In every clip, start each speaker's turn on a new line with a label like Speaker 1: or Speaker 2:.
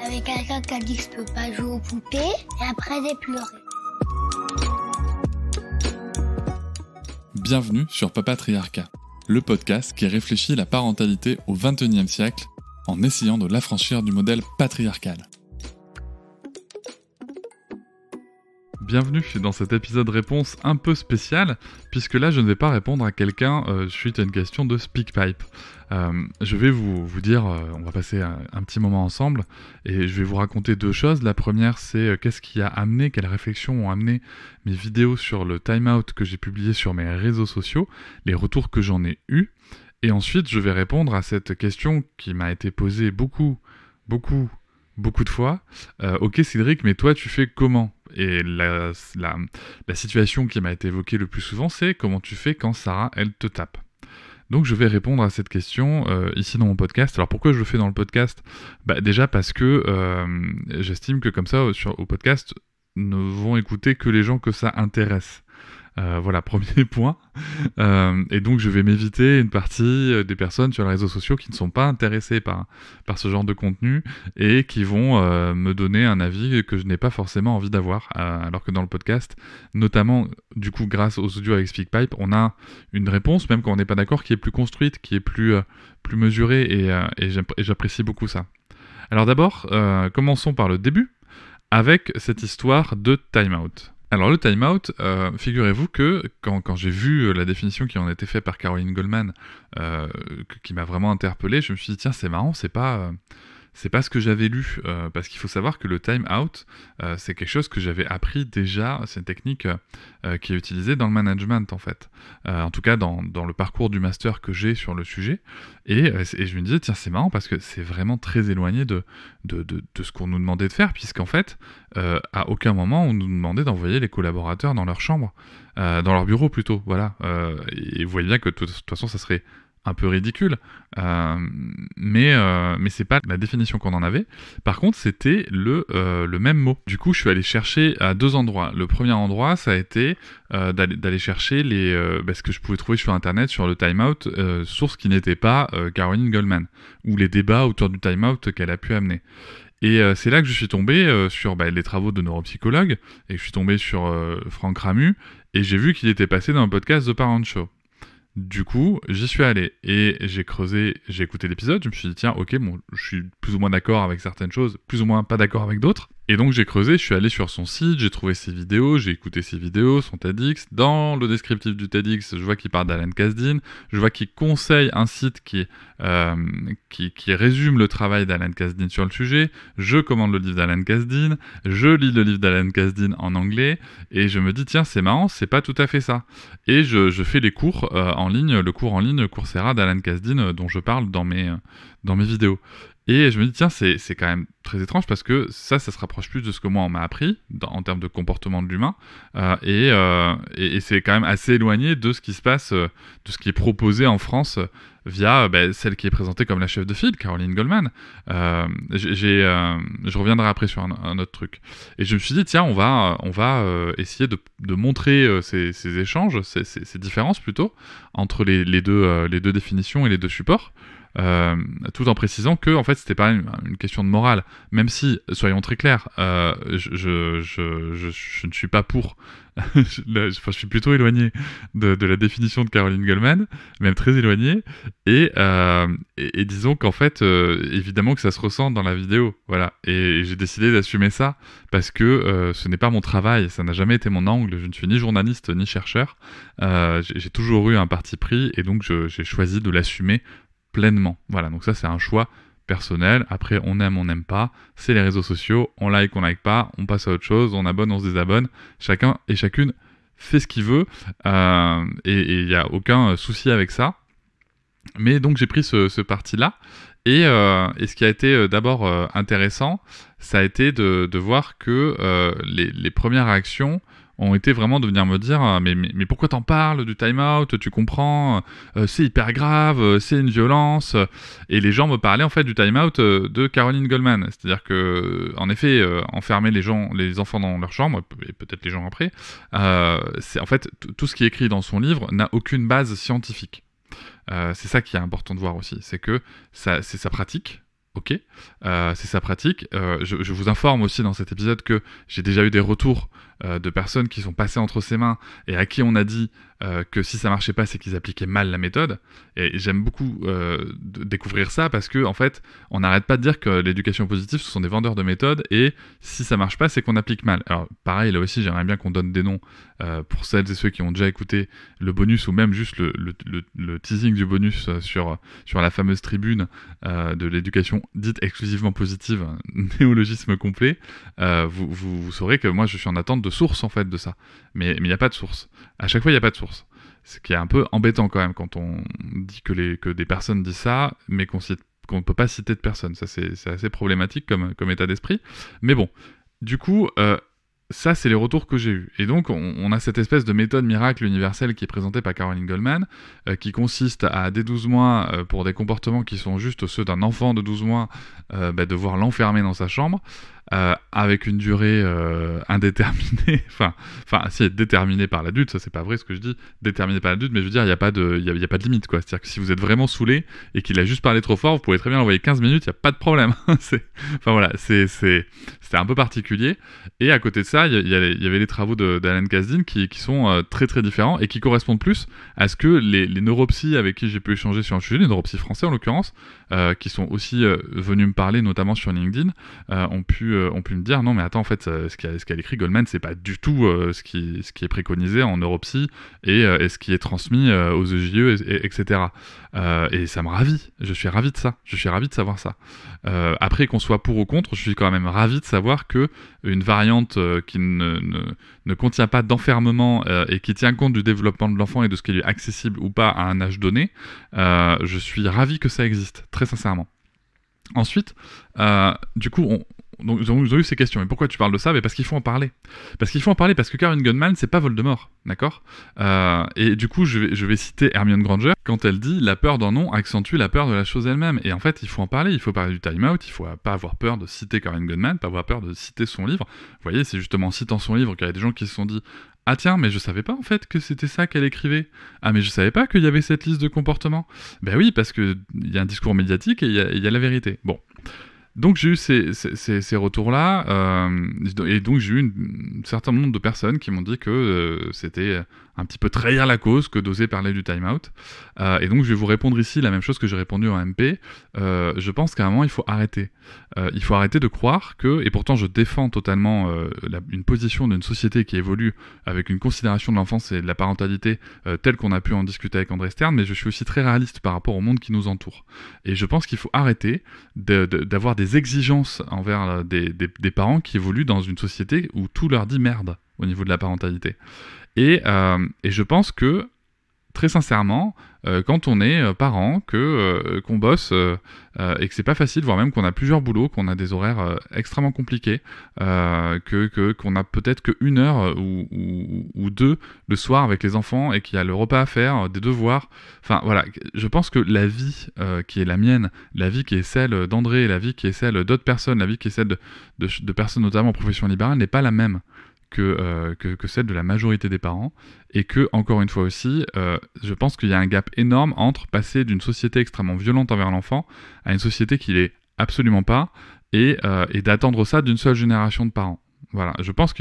Speaker 1: avec quelqu'un qui a dit que je peux pas jouer aux poupées, et après j'ai pleuré.
Speaker 2: Bienvenue sur Papatriarcat, le podcast qui réfléchit la parentalité au XXIe siècle en essayant de l'affranchir du modèle patriarcal. Bienvenue dans cet épisode réponse un peu spécial, puisque là je ne vais pas répondre à quelqu'un suite à une question de SpeakPipe. Je vais vous dire, on va passer un petit moment ensemble, et je vais vous raconter deux choses. La première, c'est qu'est-ce qui a amené, quelles réflexions ont amené mes vidéos sur le time-out que j'ai publié sur mes réseaux sociaux, les retours que j'en ai eus, et ensuite je vais répondre à cette question qui m'a été posée beaucoup de fois. Ok Cédric, mais toi tu fais comment ? Et la situation qui m'a été évoquée le plus souvent, c'est comment tu fais quand Sarah, elle te tape. Donc je vais répondre à cette question ici dans mon podcast. Alors pourquoi je le fais dans le podcast ? Déjà parce que j'estime que comme ça, au podcast, ne vont écouter que les gens que ça intéresse. Voilà, premier point. Et donc je vais m'éviter une partie des personnes sur les réseaux sociaux qui ne sont pas intéressées par ce genre de contenu et qui vont me donner un avis que je n'ai pas forcément envie d'avoir. Alors que dans le podcast, notamment du coup grâce aux audios avec SpeakPipe, on a une réponse, même quand on n'est pas d'accord, qui est plus construite, qui est plus mesurée, et j'apprécie beaucoup ça. Alors d'abord, commençons par le début, avec cette histoire de time-out. Alors le time-out, figurez-vous que quand j'ai vu la définition qui en a été faite par Caroline Goldman, qui m'a vraiment interpellé, je me suis dit tiens c'est marrant, c'est pas ce que j'avais lu, parce qu'il faut savoir que le time-out, c'est quelque chose que j'avais appris déjà, c'est une technique qui est utilisée dans le management en fait, en tout cas dans le parcours du master que j'ai sur le sujet, et je me disais tiens c'est marrant parce que c'est vraiment très éloigné de ce qu'on nous demandait de faire, puisqu'en fait, à aucun moment on nous demandait d'envoyer les collaborateurs dans leur chambre, dans leur bureau plutôt, voilà, et vous voyez bien que de toute façon ça serait un peu ridicule, mais c'est pas la définition qu'on en avait. Par contre, c'était le même mot. Du coup, je suis allé chercher à deux endroits. Le premier endroit, ça a été d'aller chercher ce que je pouvais trouver sur Internet, sur le time-out, source qui n'était pas Caroline Goldman, ou les débats autour du time-out qu'elle a pu amener. Et c'est là que je suis tombé sur les travaux de neuropsychologues, et je suis tombé sur Franck Ramu, et j'ai vu qu'il était passé dans le podcast The Parent Show. Du coup, j'y suis allé et j'ai creusé, j'ai écouté l'épisode, je me suis dit tiens, ok, bon, je suis plus ou moins d'accord avec certaines choses, plus ou moins pas d'accord avec d'autres. Et donc j'ai creusé, je suis allé sur son site, j'ai trouvé ses vidéos, j'ai écouté ses vidéos, son TEDx. Dans le descriptif du TEDx, je vois qu'il parle d'Alan Kasdan, je vois qu'il conseille un site qui résume le travail d'Alan Kasdan sur le sujet. Je commande le livre d'Alan Kasdan, je lis le livre d'Alan Kasdan en anglais, et je me dis tiens c'est marrant, c'est pas tout à fait ça. Et je fais les cours en ligne, le cours en ligne Coursera d'Alan Kasdan dont je parle dans mes vidéos. Et je me dis, tiens, c'est quand même très étrange parce que ça se rapproche plus de ce que moi on m'a appris en termes de comportement de l'humain, et c'est quand même assez éloigné de ce qui se passe, de ce qui est proposé en France via celle qui est présentée comme la chef de file, Caroline Goldman. Je reviendrai après sur un autre truc. Et je me suis dit, tiens, on va essayer de montrer ces échanges, ces différences plutôt, entre les deux définitions et les deux supports. Tout en précisant que en fait c'était pas une question de morale, même si soyons très clairs, je ne suis pas pour je suis plutôt éloigné de la définition de Caroline Goldman, même très éloigné, et disons qu'en fait évidemment que ça se ressent dans la vidéo, voilà, et j'ai décidé d'assumer ça parce que ce n'est pas mon travail, ça n'a jamais été mon angle, je ne suis ni journaliste ni chercheur, j'ai toujours eu un parti pris, et donc j'ai choisi de l'assumer pleinement. Voilà, donc ça c'est un choix personnel. Après, on aime, on n'aime pas. C'est les réseaux sociaux. On like pas. On passe à autre chose. On abonne, on se désabonne. Chacun et chacune fait ce qu'il veut. Et il n'y a aucun souci avec ça. Mais donc j'ai pris ce parti-là. Et ce qui a été d'abord intéressant, ça a été de voir que les premières réactions ont été vraiment de venir me dire mais pourquoi t'en parles du time-out, tu comprends, c'est hyper grave, c'est une violence, et les gens me parlaient en fait du time-out de Caroline Goldman, c'est-à-dire que en effet enfermer les enfants dans leur chambre, et peut-être les gens après, c'est en fait tout ce qui est écrit dans son livre n'a aucune base scientifique. C'est ça qui est important de voir aussi, c'est que c'est sa pratique, ok, c'est sa pratique. Je vous informe aussi dans cet épisode que j'ai déjà eu des retours de personnes qui sont passées entre ses mains et à qui on a dit que si ça marchait pas, c'est qu'ils appliquaient mal la méthode. Et j'aime beaucoup découvrir ça parce que en fait, on n'arrête pas de dire que l'éducation positive, ce sont des vendeurs de méthodes et si ça marche pas, c'est qu'on applique mal. Alors pareil, là aussi, j'aimerais bien qu'on donne des noms pour celles et ceux qui ont déjà écouté le bonus ou même juste le teasing du bonus sur la fameuse tribune de l'éducation dite exclusivement positive, néologisme complet. Vous saurez que moi, je suis en attente de sources en fait de ça. Mais il n'y a pas de source. À chaque fois, il n'y a pas de source. Ce qui est un peu embêtant quand même quand on dit que des personnes disent ça, mais qu'on ne peut pas citer de personnes. Ça, c'est assez problématique comme état d'esprit. Mais bon, du coup, ça, c'est les retours que j'ai eus. Et donc, on a cette espèce de méthode miracle universelle qui est présentée par Caroline Goldman, qui consiste à, dès 12 mois, pour des comportements qui sont juste ceux d'un enfant de 12 mois, devoir l'enfermer dans sa chambre, avec une durée indéterminée, enfin, si déterminée par l'adulte, ça c'est pas vrai ce que je dis, déterminée par l'adulte, mais je veux dire, il n'y a pas de limite, quoi. C'est-à-dire que si vous êtes vraiment saoulé et qu'il a juste parlé trop fort, vous pouvez très bien l'envoyer 15 minutes, il n'y a pas de problème. C'était un peu particulier. Et à côté de ça, il y avait les travaux d'Alan Kasdan qui sont très très différents et qui correspondent plus à ce que les neuropsys avec qui j'ai pu échanger sur un sujet, les neuropsys français en l'occurrence, qui sont aussi venus me parler, notamment sur LinkedIn, ont pu me dire non mais attends, en fait ce qu'elle écrit Goldman, c'est pas du tout ce qui est préconisé en neuropsy et ce qui est transmis aux EJE, etc. Et ça me ravit, je suis ravi de ça, je suis ravi de savoir ça. Après qu'on soit pour ou contre, je suis quand même ravi de savoir que une variante qui ne contient pas d'enfermement et qui tient compte du développement de l'enfant et de ce qui lui est accessible ou pas à un âge donné, je suis ravi que ça existe, très sincèrement. Ensuite, du coup, donc, ils ont eu ces questions. Mais pourquoi tu parles de ça ? Mais parce qu'il faut en parler. Parce que Caroline Goldman, c'est pas Voldemort, d'accord ? Et du coup, je vais citer Hermione Granger quand elle dit « La peur d'un nom accentue la peur de la chose elle-même ». Et en fait, il faut en parler. Il faut parler du time-out. Il faut pas avoir peur de citer Caroline Goldman, pas avoir peur de citer son livre. Vous voyez, c'est justement en citant son livre qu'il y a des gens qui se sont dit « Ah tiens, mais je savais pas en fait que c'était ça qu'elle écrivait. Ah mais je savais pas qu'il y avait cette liste de comportements. » Ben oui, parce qu'il y a un discours médiatique et il y a la vérité. Bon. Donc j'ai eu ces retours-là, et donc j'ai eu un certain nombre de personnes qui m'ont dit que c'était un petit peu trahir la cause que d'oser parler du time-out. Et donc je vais vous répondre ici la même chose que j'ai répondu en MP. Je pense qu'à un moment il faut arrêter. Il faut arrêter de croire que, et pourtant je défends totalement une position d'une société qui évolue avec une considération de l'enfance et de la parentalité telle qu'on a pu en discuter avec André Stern, mais je suis aussi très réaliste par rapport au monde qui nous entoure. Et je pense qu'il faut arrêter d'avoir des exigences envers des parents qui évoluent dans une société où tout leur dit merde au niveau de la parentalité. Et je pense que, très sincèrement, quand on est parent, qu'on bosse et que c'est pas facile, voire même qu'on a plusieurs boulots, qu'on a des horaires extrêmement compliqués, qu'on a peut-être qu'une heure ou deux le soir avec les enfants et qu'il y a le repas à faire, des devoirs. Enfin voilà, je pense que la vie qui est la mienne, la vie qui est celle d'André, la vie qui est celle d'autres personnes, la vie qui est celle de personnes notamment en profession libérale n'est pas la même que celle de la majorité des parents, et que, encore une fois aussi, je pense qu'il y a un gap énorme entre passer d'une société extrêmement violente envers l'enfant à une société qui l'est absolument pas, et d'attendre ça d'une seule génération de parents. Voilà, je pense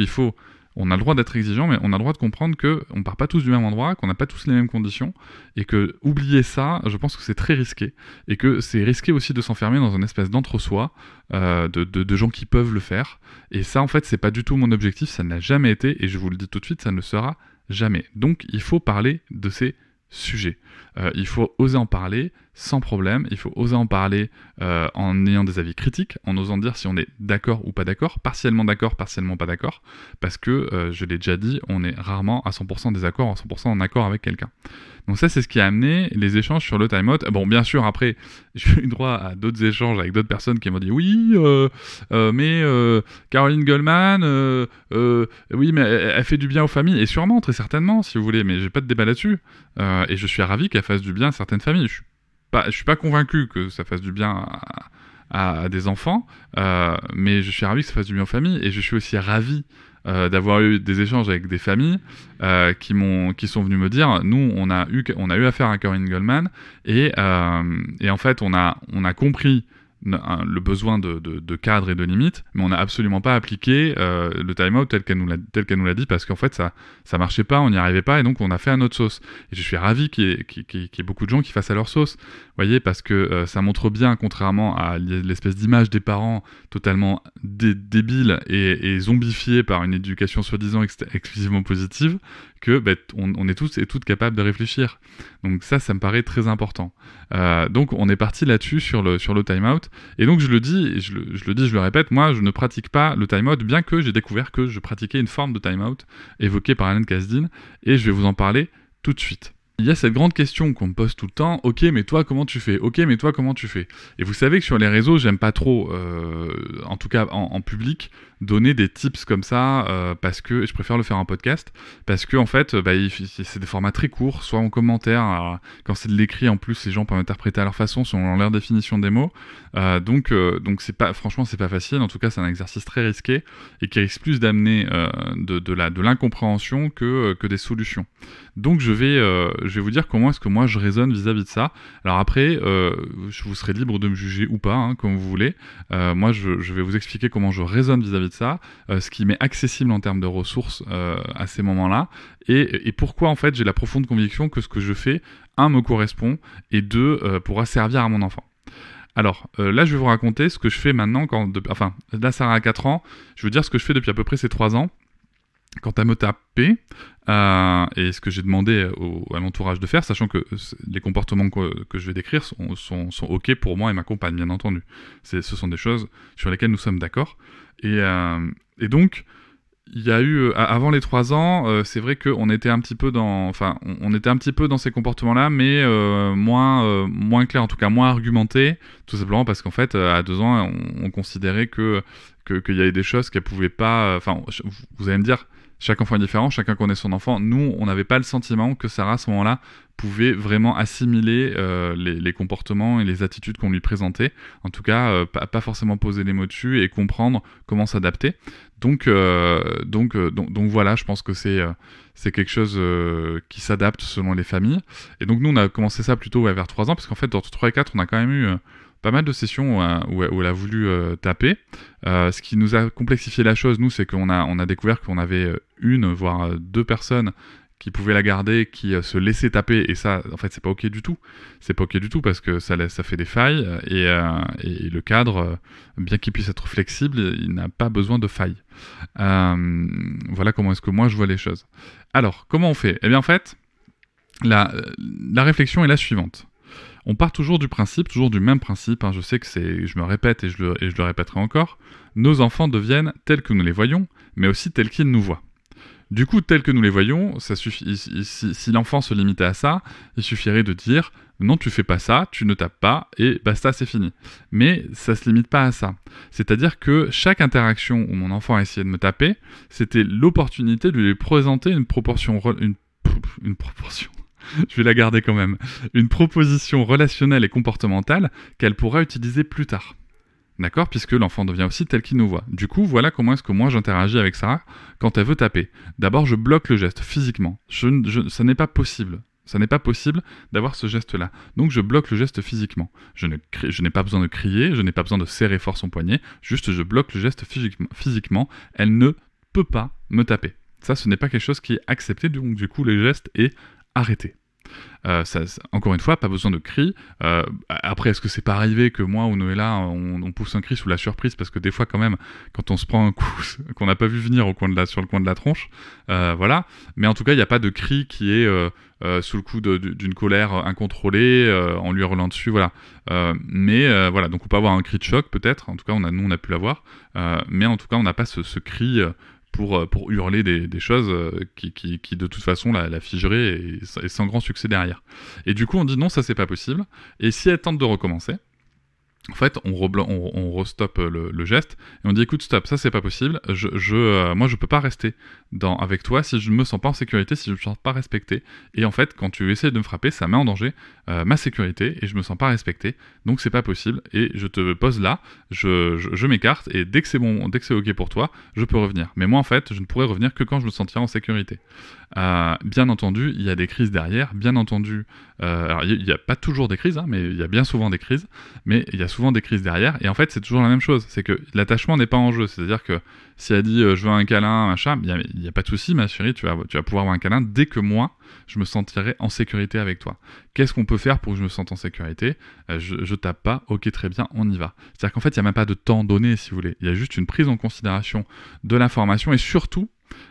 Speaker 2: on a le droit d'être exigeant, mais on a le droit de comprendre qu'on ne part pas tous du même endroit, qu'on n'a pas tous les mêmes conditions, et que oublier ça, je pense que c'est très risqué, et que c'est risqué aussi de s'enfermer dans une espèce d'entre-soi de gens qui peuvent le faire. Et ça, en fait, c'est pas du tout mon objectif, ça n'a jamais été, et je vous le dis tout de suite, ça ne le sera jamais. Donc, il faut parler de ces sujets. Il faut oser en parler sans problème, il faut oser en parler en ayant des avis critiques, en osant dire si on est d'accord ou pas d'accord, partiellement pas d'accord, parce que, je l'ai déjà dit, on est rarement à 100% désaccord, à 100% en accord avec quelqu'un. Donc ça, c'est ce qui a amené les échanges sur le time-out. Bon, bien sûr, après, j'ai eu droit à d'autres échanges avec d'autres personnes qui m'ont dit « Oui, mais Caroline Goldman, oui, mais elle fait du bien aux familles. » Et sûrement, très certainement, si vous voulez, mais j'ai pas de débat là-dessus. Et je suis ravi qu'elle fasse du bien à certaines familles. Je suis pas convaincu que ça fasse du bien à des enfants, mais je suis ravi que ça fasse du bien aux familles. Et je suis aussi ravi d'avoir eu des échanges avec des familles qui sont venus me dire nous on a eu affaire à Caroline Goldman et en fait on a compris le besoin de cadre et de limite, mais on n'a absolument pas appliqué le time-out tel qu'elle nous l'a dit, parce qu'en fait ça marchait pas, on n'y arrivait pas, et donc on a fait à notre sauce. Et je suis ravi qu'il y ait beaucoup de gens qui fassent à leur sauce, vous voyez, parce que ça montre bien, contrairement à l'espèce d'image des parents totalement débiles et zombifiés par une éducation soi-disant exclusivement positive, que on est tous et toutes capables de réfléchir. Donc ça me paraît très important. Donc on est parti là-dessus sur le time-out. Et donc je le dis, je le répète, moi je ne pratique pas le time-out, bien que j'ai découvert que je pratiquais une forme de time-out évoquée par Alan Kasdin, et je vais vous en parler tout de suite. Il y a cette grande question qu'on me pose tout le temps, ok mais toi comment tu fais ? Ok mais toi comment tu fais ? Et vous savez que sur les réseaux, j'aime pas trop, en tout cas en public, donner des tips comme ça, parce que je préfère le faire en podcast, parce que en fait c'est des formats très courts, soit en commentaire, quand c'est de l'écrit en plus les gens peuvent interpréter à leur façon selon leur définition des mots, donc franchement c'est pas facile, en tout cas c'est un exercice très risqué et qui risque plus d'amener de l'incompréhension que des solutions. Donc je vais vous dire comment est-ce que moi je raisonne vis-à-vis de ça. Alors après, vous serez libre de me juger ou pas, hein, comme vous voulez. Moi je vais vous expliquer comment je raisonne vis-à-vis de ça, ce qui m'est accessible en termes de ressources à ces moments-là, et pourquoi en fait j'ai la profonde conviction que ce que je fais, me correspond, et pourra servir à mon enfant. Alors, là, je vais vous raconter ce que je fais maintenant, là, Sarah a 4 ans, je veux dire ce que je fais depuis à peu près ces 3 ans, quand elle me tapait, et ce que j'ai demandé à l'entourage de faire, sachant que les comportements que je vais décrire sont ok pour moi et ma compagne, bien entendu. Ce sont des choses sur lesquelles nous sommes d'accord. Et donc, il y a eu, avant les 3 ans, c'est vrai qu'on était un petit peu on était un petit peu dans ces comportements-là, mais moins clair, en tout cas moins argumenté, tout simplement parce qu'en fait, à 2 ans, on considérait qu'il y avait des choses qu'elle pouvait pas... vous allez me dire, chaque enfant est différent, chacun connaît son enfant. Nous, on n'avait pas le sentiment que Sarah, à ce moment-là, pouvait vraiment assimiler les comportements et les attitudes qu'on lui présentait. En tout cas, pas forcément poser les mots dessus et comprendre comment s'adapter. Donc voilà, je pense que c'est quelque chose qui s'adapte selon les familles. Et donc nous, on a commencé ça plutôt vers 3 ans, parce qu'en fait, entre 3 et 4, on a quand même eu... pas mal de sessions où elle a voulu taper. Ce qui nous a complexifié la chose, nous, c'est qu'on a découvert qu'on avait voire 2 personnes qui pouvaient la garder, qui se laissaient taper, et ça, en fait, c'est pas ok du tout. C'est pas ok du tout parce que ça fait des failles, et le cadre, bien qu'il puisse être flexible, il n'a pas besoin de failles. Voilà comment est-ce que moi je vois les choses. Alors, comment on fait ? Eh bien, en fait, la réflexion est la suivante. On part toujours du même principe, hein, je sais que je me répète et je le répéterai encore, nos enfants deviennent tels que nous les voyons, mais aussi tels qu'ils nous voient. Du coup, tels que nous les voyons, ça suffit, si l'enfant se limitait à ça, il suffirait de dire « non, tu fais pas ça, tu ne tapes pas, et basta, c'est fini ». Mais ça se limite pas à ça. C'est-à-dire que chaque interaction où mon enfant a essayé de me taper, c'était l'opportunité de lui présenter une proportion... Je vais la garder quand même. Une proposition relationnelle et comportementale qu'elle pourra utiliser plus tard. D'accord ? Puisque l'enfant devient aussi tel qu'il nous voit. Du coup, voilà comment est-ce que moi j'interagis avec Sarah quand elle veut taper. D'abord, je bloque le geste physiquement. Ça n'est pas possible. Ça n'est pas possible d'avoir ce geste-là. Donc je bloque le geste physiquement. Je n'ai pas besoin de crier, je n'ai pas besoin de serrer fort son poignet. Juste, je bloque le geste physiquement. Elle ne peut pas me taper. Ça, ce n'est pas quelque chose qui est accepté. Donc du coup, le geste est arrêté. Encore une fois, pas besoin de cris. Après, est-ce que c'est pas arrivé que moi ou Noëlla, on pousse un cri sous la surprise, parce que des fois quand même, quand on se prend un coup qu'on n'a pas vu venir sur le coin de la tronche, voilà. Mais en tout cas, il n'y a pas de cri qui est sous le coup d'une colère incontrôlée, en lui hurlant dessus, voilà. Mais voilà, donc on peut avoir un cri de choc peut-être. En tout cas, nous on a pu l'avoir, mais en tout cas, on n'a pas ce cri. Pour hurler des choses qui de toute façon la figeraient, et sans grand succès derrière. Et du coup, on dit non, ça c'est pas possible. Et si elle tente de recommencer, en fait, on restoppe le geste, et on dit écoute, stop, ça c'est pas possible, moi je peux pas rester avec toi si je ne me sens pas en sécurité, si je me sens pas respecté. Et en fait, quand tu essaies de me frapper, ça met en danger ma sécurité, et je me sens pas respecté, donc c'est pas possible, et je te pose là, je m'écarte, et dès que c'est ok pour toi, je peux revenir. Mais moi en fait, je ne pourrais revenir que quand je me sentirai en sécurité. Bien entendu, il y a des crises derrière, bien entendu, alors il n'y a pas toujours des crises, hein, mais il y a bien souvent des crises, mais il y a souvent des crises derrière. Et en fait, c'est toujours la même chose. C'est que l'attachement n'est pas en jeu. C'est-à-dire que si elle dit je veux un câlin, machin, il n'y a pas de souci, ma chérie, tu vas pouvoir avoir un câlin dès que moi, je me sentirai en sécurité avec toi. Qu'est-ce qu'on peut faire pour que je me sente en sécurité ? Je tape pas, ok, très bien, on y va. C'est-à-dire qu'en fait, il n'y a même pas de temps donné, si vous voulez. Il y a juste une prise en considération de l'information et surtout,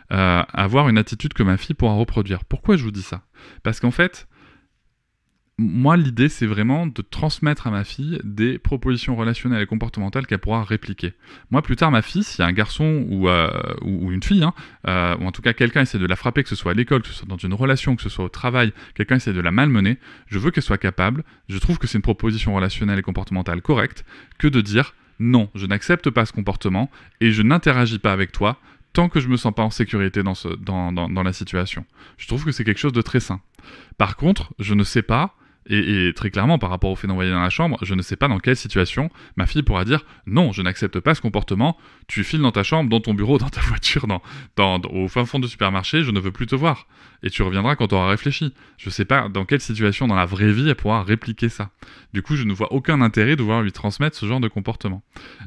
Speaker 2: avoir une attitude que ma fille pourra reproduire. Pourquoi je vous dis ça ? Parce qu'en fait, moi, l'idée, c'est vraiment de transmettre à ma fille des propositions relationnelles et comportementales qu'elle pourra répliquer. Moi, plus tard, ma fille, s'il y a un garçon ou une fille, ou en tout cas quelqu'un essaie de la frapper, que ce soit à l'école, que ce soit dans une relation, que ce soit au travail, quelqu'un essaie de la malmener, je veux qu'elle soit capable, je trouve que c'est une proposition relationnelle et comportementale correcte, que de dire « Non, je n'accepte pas ce comportement et je n'interagis pas avec toi tant que je me sens pas en sécurité dans la situation. » Je trouve que c'est quelque chose de très sain. Par contre, je ne sais pas, et très clairement, par rapport au fait d'envoyer dans la chambre, je ne sais pas dans quelle situation ma fille pourra dire « Non, je n'accepte pas ce comportement, tu files dans ta chambre, dans ton bureau, dans ta voiture, au fin fond du supermarché, je ne veux plus te voir. Et tu reviendras quand tu auras réfléchi. » Je ne sais pas dans quelle situation dans la vraie vie elle pourra répliquer ça. Du coup, je ne vois aucun intérêt de vouloir lui transmettre ce genre de comportement.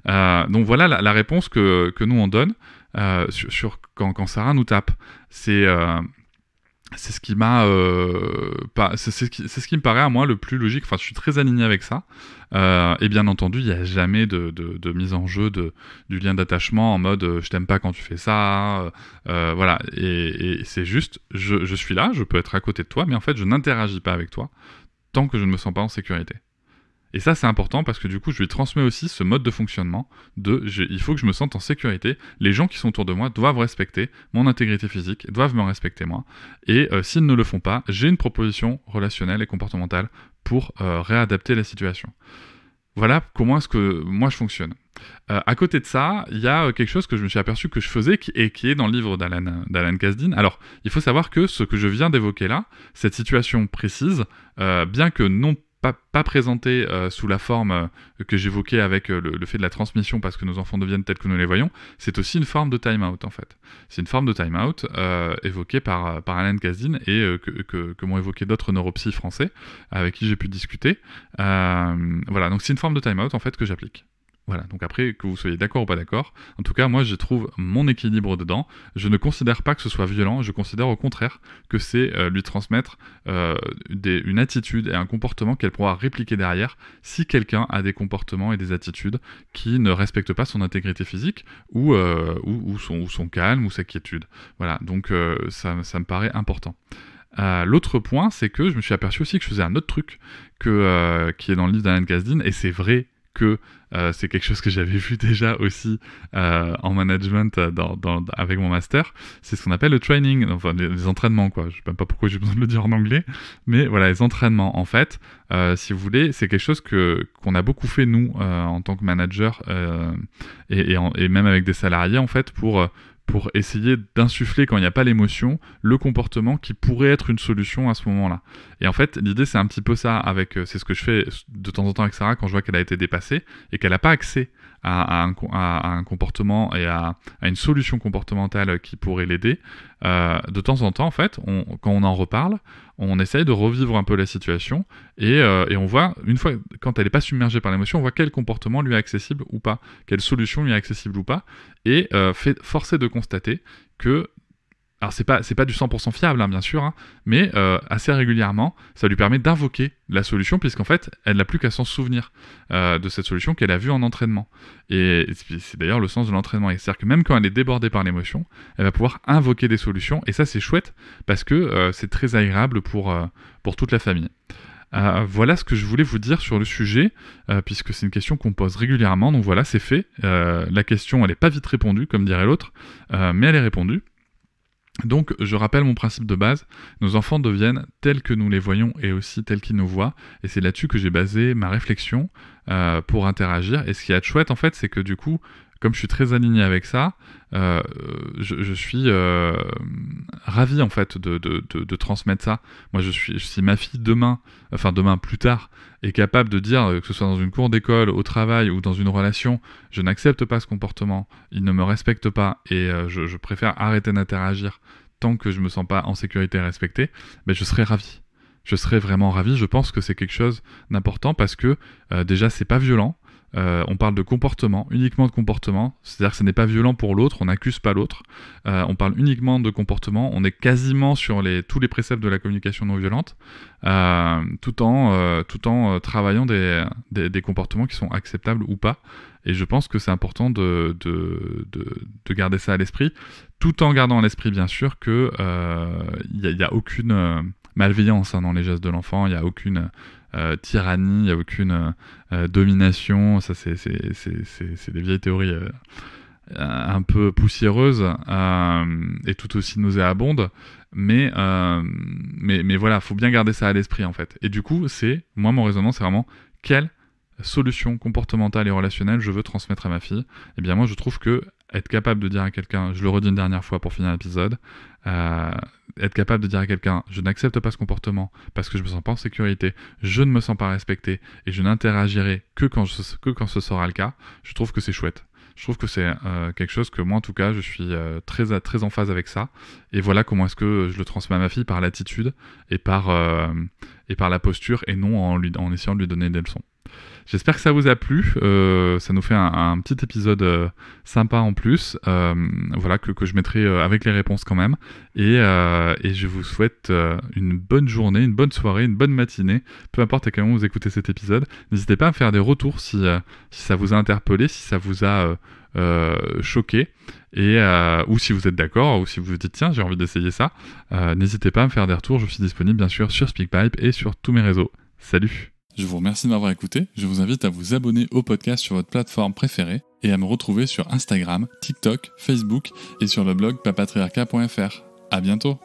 Speaker 2: Donc voilà la réponse que nous on donne quand Sarah nous tape. C'est ce qui m'a c'est ce qui me paraît à moi le plus logique. Enfin, je suis très aligné avec ça. Et bien entendu, il n'y a jamais de mise en jeu du lien d'attachement en mode je t'aime pas quand tu fais ça. Voilà. Et c'est juste, je suis là, je peux être à côté de toi, mais en fait, je n'interagis pas avec toi tant que je ne me sens pas en sécurité. Et ça, c'est important parce que du coup, je lui transmets aussi ce mode de fonctionnement il faut que je me sente en sécurité. Les gens qui sont autour de moi doivent respecter mon intégrité physique, doivent me respecter moi. Et s'ils ne le font pas, j'ai une proposition relationnelle et comportementale pour réadapter la situation. Voilà comment est-ce que moi je fonctionne. À côté de ça, il y a quelque chose que je me suis aperçu que je faisais et qui est dans le livre d'Alan Kasdan. Alors, il faut savoir que ce que je viens d'évoquer là, cette situation précise, bien que non pas présenté sous la forme que j'évoquais avec le fait de la transmission parce que nos enfants deviennent tels que nous les voyons, c'est aussi une forme de time-out en fait. C'est une forme de time-out évoquée par Alan Kasdan et que m'ont évoqué d'autres neuropsys français avec qui j'ai pu discuter. Voilà, donc c'est une forme de time-out en fait que j'applique. Voilà, donc après, que vous soyez d'accord ou pas d'accord, en tout cas, moi, je trouve mon équilibre dedans. Je ne considère pas que ce soit violent, je considère au contraire que c'est lui transmettre une attitude et un comportement qu'elle pourra répliquer derrière si quelqu'un a des comportements et des attitudes qui ne respectent pas son intégrité physique ou son calme ou sa quiétude. Voilà, donc ça me paraît important. L'autre point, c'est que je me suis aperçu aussi que je faisais un autre truc qui est dans le livre d'Alan Kasdan, et c'est vrai que c'est quelque chose que j'avais vu déjà aussi en management avec mon master, c'est ce qu'on appelle le training, enfin les entraînements quoi, je sais même pas pourquoi j'ai besoin de le dire en anglais, mais voilà, les entraînements en fait, si vous voulez, c'est quelque chose qu'on a beaucoup fait nous en tant que manager et même avec des salariés en fait pour essayer d'insuffler, quand il n'y a pas l'émotion, le comportement qui pourrait être une solution à ce moment-là. Et en fait, l'idée, c'est un petit peu ça, c'est ce que je fais de temps en temps avec Sarah quand je vois qu'elle a été dépassée et qu'elle n'a pas accès à un comportement et à une solution comportementale qui pourrait l'aider. De temps en temps, en fait, quand on en reparle, on essaye de revivre un peu la situation et on voit, une fois, quand elle n'est pas submergée par l'émotion, on voit quel comportement lui est accessible ou pas, quelle solution lui est accessible ou pas, et force est de constater que, alors c'est pas du 100% fiable, hein, bien sûr, hein, mais assez régulièrement, ça lui permet d'invoquer la solution, puisqu'en fait, elle n'a plus qu'à s'en souvenir de cette solution qu'elle a vue en entraînement. Et c'est d'ailleurs le sens de l'entraînement. C'est-à-dire que même quand elle est débordée par l'émotion, elle va pouvoir invoquer des solutions, et ça c'est chouette, parce que c'est très agréable pour toute la famille. Voilà ce que je voulais vous dire sur le sujet, puisque c'est une question qu'on pose régulièrement, donc voilà, c'est fait. La question, elle n'est pas vite répondue, comme dirait l'autre, mais elle est répondue. Donc, je rappelle mon principe de base, nos enfants deviennent tels que nous les voyons et aussi tels qu'ils nous voient, et c'est là-dessus que j'ai basé ma réflexion pour interagir. Et ce qui est chouette, en fait, c'est que du coup, comme je suis très aligné avec ça, je suis ravi en fait de transmettre ça. Moi, si ma fille demain plus tard, est capable de dire, que ce soit dans une cour d'école, au travail ou dans une relation, je n'accepte pas ce comportement, il ne me respecte pas et je préfère arrêter d'interagir tant que je me sens pas en sécurité et respecté, ben je serais ravi. Je serais vraiment ravi. Je pense que c'est quelque chose d'important parce que déjà c'est pas violent. on parle de comportement, uniquement de comportement, c'est-à-dire que ce n'est pas violent pour l'autre, on n'accuse pas l'autre, on parle uniquement de comportement, on est quasiment sur tous les préceptes de la communication non violente, tout en travaillant des comportements qui sont acceptables ou pas. Et je pense que c'est important de garder ça à l'esprit, tout en gardant à l'esprit bien sûr que y a aucune malveillance dans les gestes de l'enfant, il n'y a aucune tyrannie, il n'y a aucune domination, ça c'est des vieilles théories un peu poussiéreuses et tout aussi nauséabondes, mais voilà, faut bien garder ça à l'esprit en fait. Et du coup, mon raisonnement c'est vraiment quelle solution comportementale et relationnelle je veux transmettre à ma fille. Eh bien moi je trouve que être capable de dire à quelqu'un, je le redis une dernière fois pour finir l'épisode, être capable de dire à quelqu'un je n'accepte pas ce comportement parce que je me sens pas en sécurité, je ne me sens pas respecté et je n'interagirai que quand ce sera le cas, je trouve que c'est chouette. Je trouve que c'est quelque chose que moi en tout cas je suis très en phase avec ça, et voilà comment est-ce que je le transmets à ma fille, par l'attitude et par la posture, et non en essayant de lui donner des leçons. J'espère que ça vous a plu, ça nous fait un petit épisode sympa en plus, voilà, que je mettrai avec les réponses quand même, et je vous souhaite une bonne journée, une bonne soirée, une bonne matinée, peu importe à quel moment vous écoutez cet épisode. N'hésitez pas à me faire des retours si ça vous a interpellé, si ça vous a choqué, ou si vous êtes d'accord, ou si vous vous dites tiens j'ai envie d'essayer ça, n'hésitez pas à me faire des retours, je suis disponible bien sûr sur SpeakPipe et sur tous mes réseaux. Salut! Je vous remercie de m'avoir écouté, je vous invite à vous abonner au podcast sur votre plateforme préférée et à me retrouver sur Instagram, TikTok, Facebook et sur le blog papatriarca.fr. À bientôt!